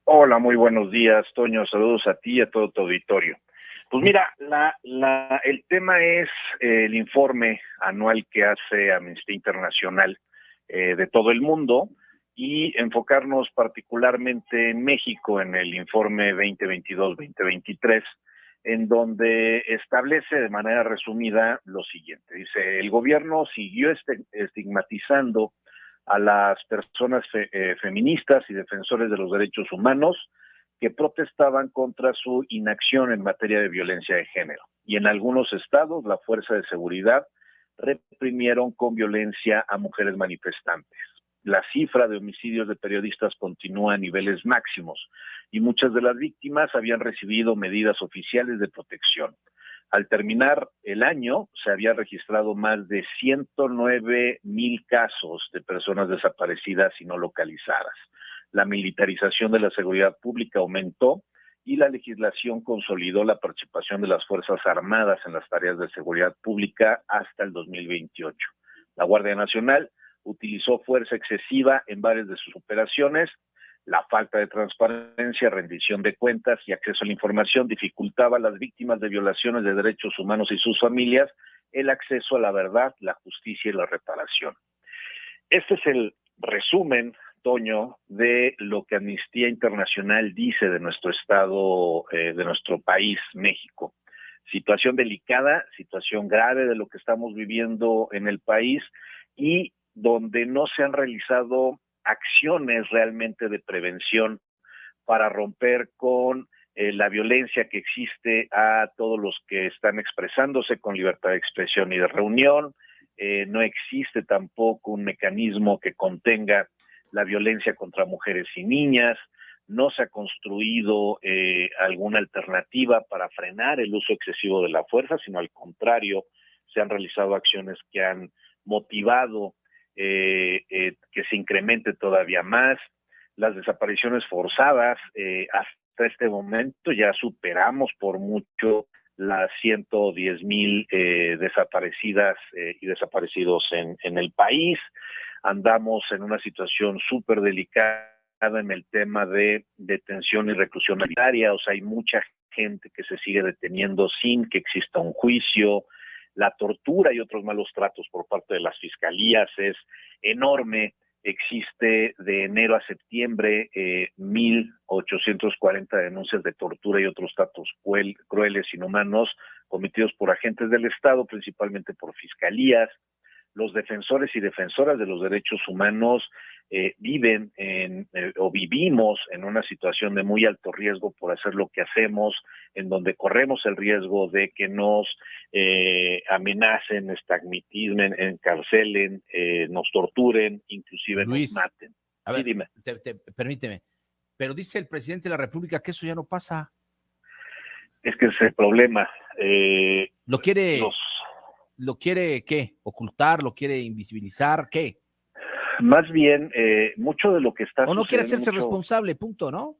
Hola, muy buenos días, Toño. Saludos a ti y a todo tu auditorio. Pues mira, el tema es el informe anual que hace Amnistía Internacional de todo el mundo y enfocarnos particularmente en México en el informe 2022-2023, en donde establece de manera resumida lo siguiente. Dice, el gobierno siguió estigmatizando a las personas feministas y defensores de los derechos humanos que protestaban contra su inacción en materia de violencia de género. Y en algunos estados, la fuerza de seguridad reprimieron con violencia a mujeres manifestantes. La cifra de homicidios de periodistas continúa a niveles máximos y muchas de las víctimas habían recibido medidas oficiales de protección. Al terminar el año, se había registrado más de 109,000 casos de personas desaparecidas y no localizadas. La militarización de la seguridad pública aumentó y la legislación consolidó la participación de las Fuerzas Armadas en las tareas de seguridad pública hasta el 2028. La Guardia Nacional utilizó fuerza excesiva en varias de sus operaciones. La falta de transparencia, rendición de cuentas y acceso a la información dificultaba a las víctimas de violaciones de derechos humanos y sus familias el acceso a la verdad, la justicia y la reparación. Este es el resumen, Toño, de lo que Amnistía Internacional dice de nuestro estado, de nuestro país, México. Situación delicada, situación grave de lo que estamos viviendo en el país y donde no se han realizado acciones realmente de prevención para romper con la violencia que existe a todos los que están expresándose con libertad de expresión y de reunión. No existe tampoco un mecanismo que contenga la violencia contra mujeres y niñas. No se ha construido alguna alternativa para frenar el uso excesivo de la fuerza, sino al contrario, se han realizado acciones que han motivado que se incremente todavía más. Las desapariciones forzadas, hasta este momento ya superamos por mucho las 110,000 desaparecidas y desaparecidos en el país. Andamos en una situación súper delicada en el tema de detención y reclusión arbitraria, o sea, hay mucha gente que se sigue deteniendo sin que exista un juicio. La tortura y otros malos tratos por parte de las fiscalías es enorme. Existe de enero a septiembre 1,840 denuncias de tortura y otros tratos crueles, inhumanos, cometidos por agentes del Estado, principalmente por fiscalías. Los defensores y defensoras de los derechos humanos vivimos en una situación de muy alto riesgo por hacer lo que hacemos, en donde corremos el riesgo de que nos amenacen, estigmaticen, encarcelen, nos torturen, inclusive nos Luis, maten. a Sí, ver, dime. permíteme, pero dice el presidente de la República que eso ya no pasa. Es que ese es el problema. ¿Lo quiere qué? ¿Ocultar? ¿Lo quiere invisibilizar? ¿Qué? Más bien, mucho de lo que está ¿O no quiere sucediendo, hacerse responsable? Punto, ¿no?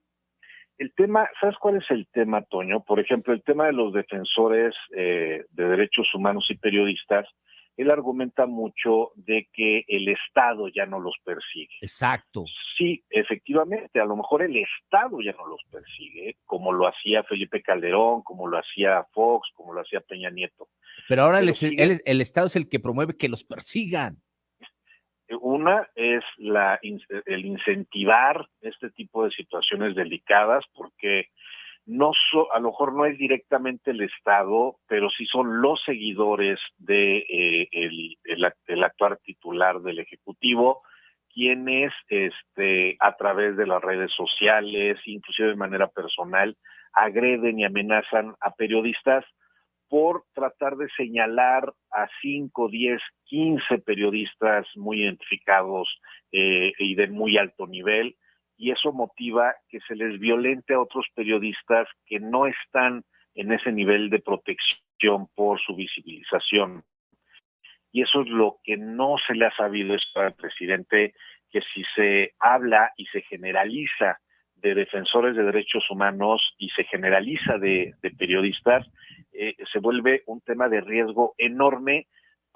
el tema, ¿sabes cuál es el tema, Toño? Por ejemplo, el tema de los defensores de derechos humanos y periodistas, él argumenta mucho de que el Estado ya no los persigue. Exacto. Sí, efectivamente, a lo mejor el Estado ya no los persigue, como lo hacía Felipe Calderón, como lo hacía Fox, como lo hacía Peña Nieto. Pero ahora Pero sigue, el Estado es el que promueve que los persigan. una es el incentivar este tipo de situaciones delicadas, porque a lo mejor no es directamente el Estado, pero sí son los seguidores de el actual titular del Ejecutivo, quienes a través de las redes sociales, inclusive de manera personal, agreden y amenazan a periodistas por tratar de señalar a 5, 10, 15 periodistas muy identificados y de muy alto nivel, y eso motiva que se les violente a otros periodistas que no están en ese nivel de protección por su visibilización. Y eso es lo que no se le ha sabido al presidente, que si se habla y se generaliza de defensores de derechos humanos y se generaliza de periodistas, se vuelve un tema de riesgo enorme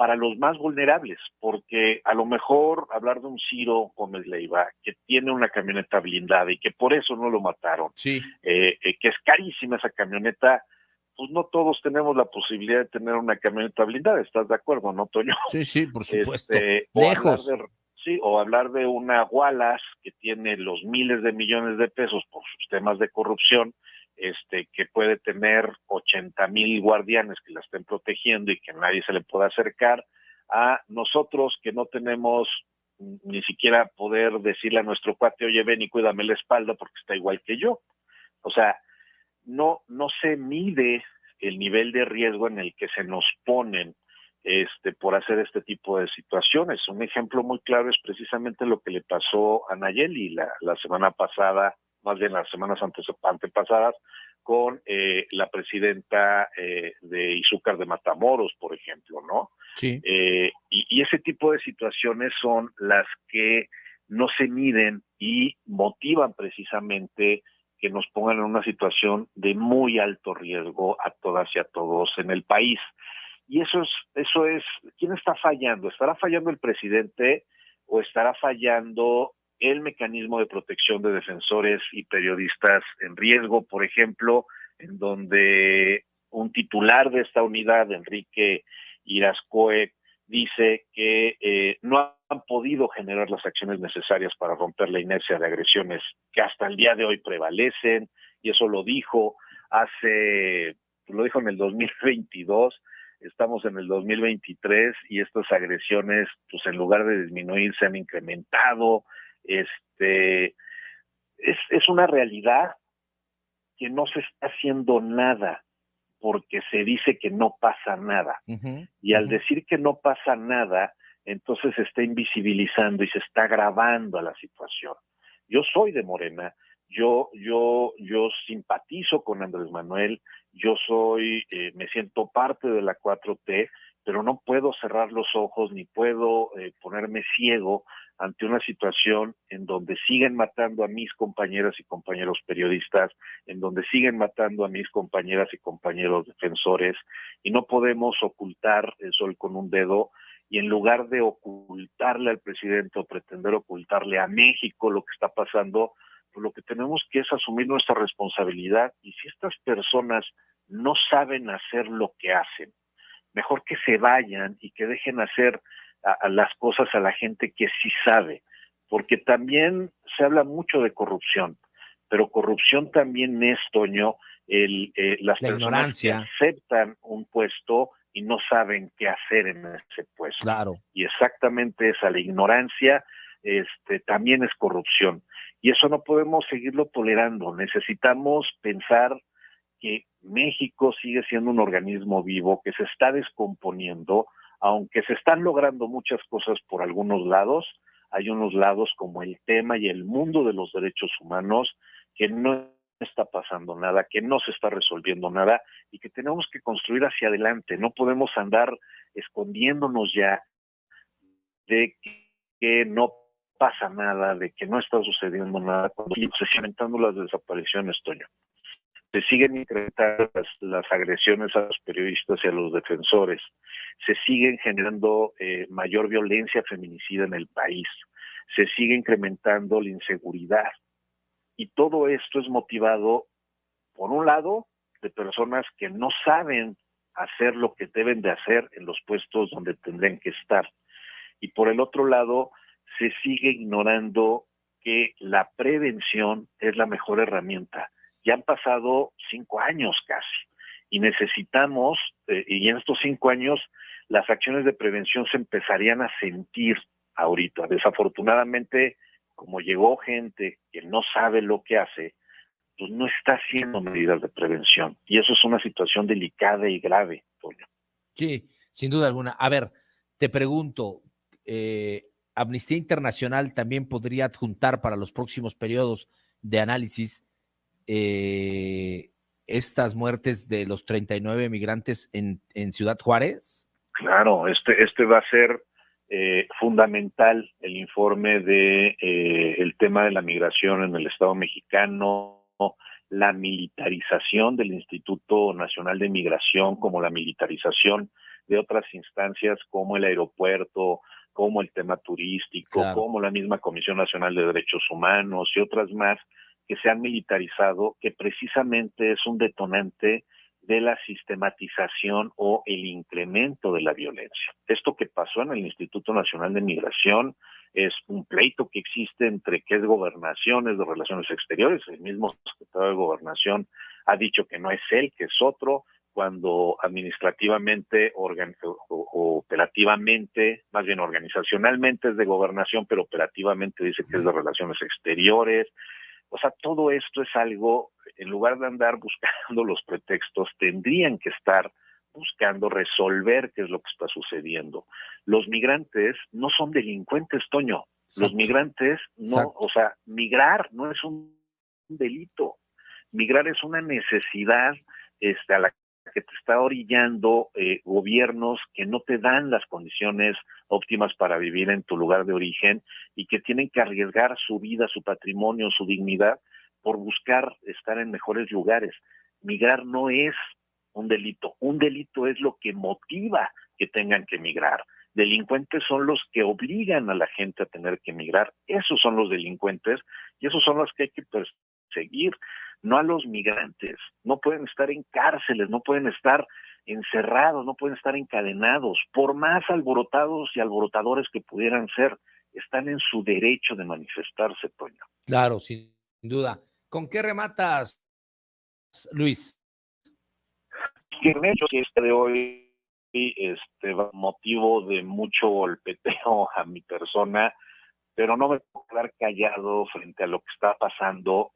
para los más vulnerables, porque a lo mejor hablar de un Ciro Gómez Leiva que tiene una camioneta blindada y que por eso no lo mataron, Sí. Que es carísima esa camioneta, pues no todos tenemos la posibilidad de tener una camioneta blindada, ¿estás de acuerdo, no, Toño? Sí, por supuesto. Lejos. O hablar de una Wallace que tiene los miles de millones de pesos por sus temas de corrupción, que puede tener 80,000 guardianes que la estén protegiendo y que nadie se le pueda acercar, a nosotros que no tenemos ni siquiera poder decirle a nuestro cuate, oye, ven y cuídame la espalda porque está igual que yo. O sea, no se mide el nivel de riesgo en el que se nos ponen por hacer este tipo de situaciones. Un ejemplo muy claro es precisamente lo que le pasó a Nayeli la semana pasada, más bien las semanas antepasadas, con la presidenta de Izúcar de Matamoros, por ejemplo, ¿no? Sí. Y ese tipo de situaciones son las que no se miden y motivan precisamente que nos pongan en una situación de muy alto riesgo a todas y a todos en el país. Y eso es, ¿quién está fallando? ¿Estará fallando el presidente o estará fallando el mecanismo de protección de defensores y periodistas en riesgo, por ejemplo, en donde un titular de esta unidad, Enrique Irascoe, dice que no han podido generar las acciones necesarias para romper la inercia de agresiones que hasta el día de hoy prevalecen, y eso lo dijo en el 2022, estamos en el 2023 y estas agresiones, pues en lugar de disminuir, se han incrementado. Es una realidad que no se está haciendo nada porque se dice que no pasa nada. Y al decir que no pasa nada, entonces se está invisibilizando y se está agravando a la situación. Yo soy de Morena, yo simpatizo con Andrés Manuel, me siento parte de la 4T, pero no puedo cerrar los ojos ni puedo ponerme ciego ante una situación en donde siguen matando a mis compañeras y compañeros periodistas, en donde siguen matando a mis compañeras y compañeros defensores, y no podemos ocultar el sol con un dedo, y en lugar de ocultarle al presidente o pretender ocultarle a México lo que está pasando, pues lo que tenemos que es asumir nuestra responsabilidad, y si estas personas no saben hacer lo que hacen, mejor que se vayan y que dejen hacer a las cosas a la gente que sí sabe, porque también se habla mucho de corrupción, pero corrupción también es, Toño, las personas que aceptan un puesto y no saben qué hacer en ese puesto. Claro. Y exactamente esa, la ignorancia, también es corrupción. Y eso no podemos seguirlo tolerando. Necesitamos pensar que México sigue siendo un organismo vivo que se está descomponiendo, aunque se están logrando muchas cosas por algunos lados, hay unos lados como el tema y el mundo de los derechos humanos que no está pasando nada, que no se está resolviendo nada y que tenemos que construir hacia adelante. No podemos andar escondiéndonos ya de que no pasa nada, de que no está sucediendo nada, cuando se siguen aumentando las desapariciones, Toño. Se siguen incrementando las agresiones a los periodistas y a los defensores, se siguen generando mayor violencia feminicida en el país, se sigue incrementando la inseguridad, y todo esto es motivado, por un lado, de personas que no saben hacer lo que deben de hacer en los puestos donde tendrían que estar, y por el otro lado, se sigue ignorando que la prevención es la mejor herramienta. Ya han pasado 5 años casi, y necesitamos, y en estos 5 años, las acciones de prevención se empezarían a sentir ahorita. Desafortunadamente, como llegó gente que no sabe lo que hace, pues no está haciendo medidas de prevención, y eso es una situación delicada y grave, Toño. Sí, sin duda alguna. A ver, te pregunto, Amnistía Internacional también podría adjuntar para los próximos periodos de análisis estas muertes de los 39 migrantes en Ciudad Juárez? Claro, este va a ser fundamental, el informe de el tema de la migración en el Estado mexicano, la militarización del Instituto Nacional de Migración, como la militarización de otras instancias como el aeropuerto, como el tema turístico, Claro. como la misma Comisión Nacional de Derechos Humanos y otras más que se han militarizado, que precisamente es un detonante de la sistematización o el incremento de la violencia. Esto que pasó en el Instituto Nacional de Migración es un pleito que existe entre qué es gobernación, es de relaciones exteriores. El mismo secretario de Gobernación ha dicho que no es él, que es otro, cuando administrativamente o operativamente, más bien organizacionalmente es de gobernación, pero operativamente dice que es de relaciones exteriores. O sea, todo esto es algo, en lugar de andar buscando los pretextos, tendrían que estar buscando resolver qué es lo que está sucediendo. Los migrantes no son delincuentes, Toño. Exacto. Los migrantes no, Exacto. o sea, migrar no es un delito. Migrar es una necesidad a la que te está orillando gobiernos que no te dan las condiciones óptimas para vivir en tu lugar de origen y que tienen que arriesgar su vida, su patrimonio, su dignidad por buscar estar en mejores lugares. Migrar no es un delito. Un delito es lo que motiva que tengan que migrar. Delincuentes son los que obligan a la gente a tener que migrar. Esos son los delincuentes y esos son los que hay que perseguir, no a los migrantes. No pueden estar en cárceles, no pueden estar encerrados, no pueden estar encadenados, por más alborotados y alborotadores que pudieran ser. Están en su derecho de manifestarse, Toño. Claro, sin duda. ¿Con qué rematas, Luis? Que el hecho que de hoy motivo de mucho golpeteo a mi persona, pero no me puedo quedar callado frente a lo que está pasando.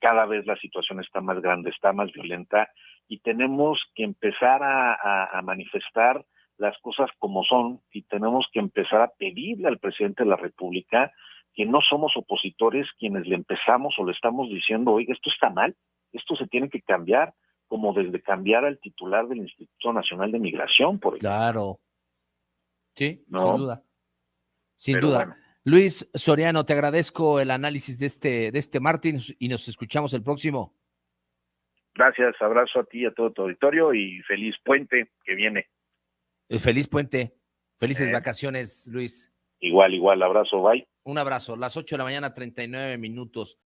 Cada vez la situación está más grande, está más violenta y tenemos que empezar a manifestar las cosas como son y tenemos que empezar a pedirle al presidente de la República que no somos opositores quienes le empezamos o le estamos diciendo, oiga, esto está mal, esto se tiene que cambiar, como desde cambiar al titular del Instituto Nacional de Migración, por ejemplo. Claro. Sí, ¿No? sin duda. Sin Pero duda. bueno. Luis Soriano, te agradezco el análisis de este Martín y nos escuchamos el próximo. Gracias, abrazo a ti y a todo tu auditorio y feliz puente que viene. Feliz puente, felices vacaciones, Luis. Igual, abrazo, bye. Un abrazo, las 8 de la mañana, 39 minutos.